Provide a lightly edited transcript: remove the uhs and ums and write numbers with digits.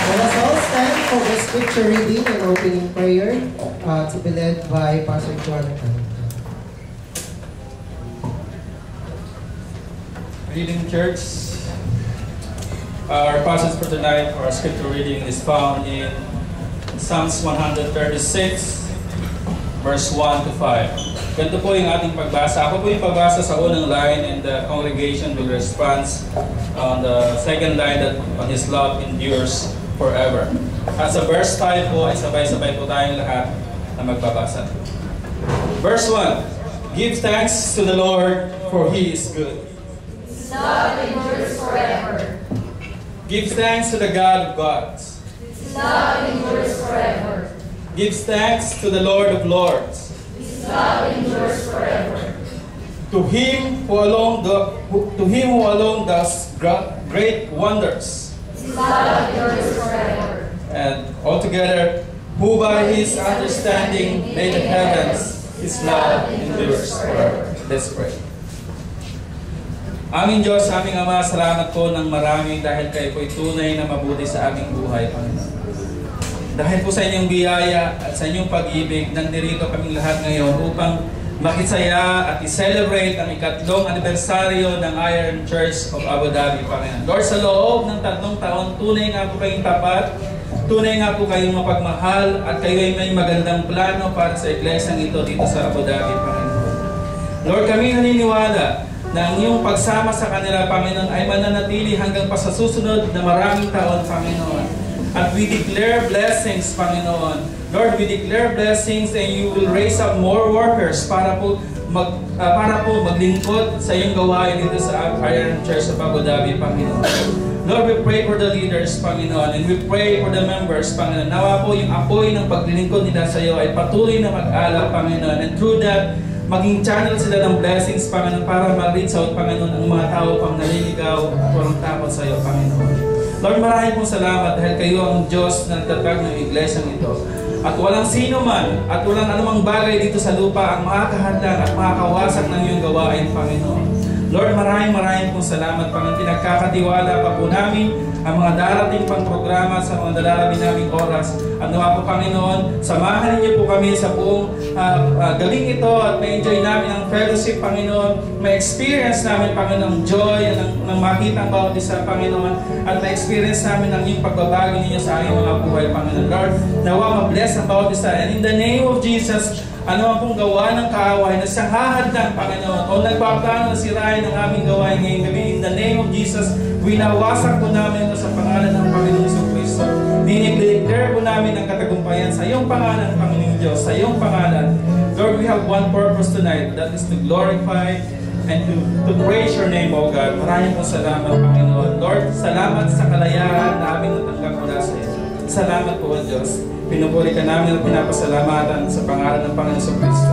Let us all stand for the scripture reading and opening prayer to be led by Pastor Jonathan. Reading, church. Our passage for tonight, our scripture reading is found in Psalms 136, verse 1 to 5. Ganito po yung ating pagbasa. Ako po yung pagbasa sa unang line, and the congregation will respond on the second line, that His love endures forever. At sa verse 5 po, ay sabay-sabay po tayong lahat na magbabasa. Verse 1, give thanks to the Lord, for He is good. His love endures forever. Give thanks to the God of gods. His love endures forever. Give thanks to the Lord of lords. His love endures forever. To Him who alone does great wonders. His love endures forever. And altogether, who by His understanding made the heavens, His love endures forever. Let's pray. Aming Diyos, aming Ama, salamat po ng marami dahil kayo po'y tunay na mabuti sa aming buhay, Panginoon. Dahil po sa inyong biyaya at sa inyong pag-ibig, nandito kaming lahat ngayon upang makisaya at i-celebrate ang ikatlong anibersaryo ng Iron Church of Abu Dhabi, Panginoon. Lord, sa loob ng 3 taon, tunay nga po kayong tapat, tunay nga po kayong mapagmahal, at kayo ay may magandang plano para sa iglesyang ito dito sa Abu Dhabi, Panginoon. Lord, kami naniniwala na ang iyong pagsama sa kanila, Panginoon, ay mananatili hanggang pa sa susunod na maraming taon, Panginoon. At we declare blessings, Panginoon. Lord, we declare blessings, and you will raise up more workers para po maglingkod sa iyong gawain dito sa Iron Church of Abu Dhabi, Panginoon. Lord, we pray for the leaders, Panginoon, and we pray for the members, Panginoon. Nawa po yung apoy ng paglilingkod nila sa iyo ay patuloy na mag-alap, Panginoon. And through that, maging channel sila ng blessings, Panginoon, para mag-reach out, Panginoon, ang mga tao pang naliligaw at walang takot sa iyo, Panginoon. Lord, maraming pong salamat dahil kayo ang Diyos na nagtatag ng iglesyang ito. At walang sino man at walang anumang bagay dito sa lupa ang makakahadlang at makakawasak ng iyong gawain, Panginoon. Lord, maraming pong salamat, Panginoon. Pinagkakatiwala pa po namin ang mga darating pang programa sa mga darating naming oras. At nawa po, Panginoon, samahan niyo po kami sa buong galing ito at ma-enjoy namin ang fellowship, Panginoon. Ma-experience namin, Panginoon, ang joy ng makita ang bawat isa, Panginoon. At ma-experience namin ang iyong pagbabago ninyo sa aming mga buhay, Panginoon. Lord, nawa ma-bless ang bawat isa. And in the name of Jesus, ano ang pong gawa ng kaaway na siyang hahadlang, Panginoon, o nagpaplano na sirain ang aming gawain ngayong gabi. In the name of Jesus, winawasak po namin ito sa pangalan ng Panginoong Jesucristo. Dinideclare po namin ang katagumpayan sa iyong pangalan, Panginoong Diyos, sa iyong pangalan. Lord, we have one purpose tonight, that is to glorify and to praise your name, O God. Maraming po salamat, Panginoon. Lord, salamat sa kalayaan na aming natanggap mula sa iyo. Salamat po, O Diyos. Pinupuri ka namin at pinapasalamatan sa pangalan ng Panginoong Jesucristo.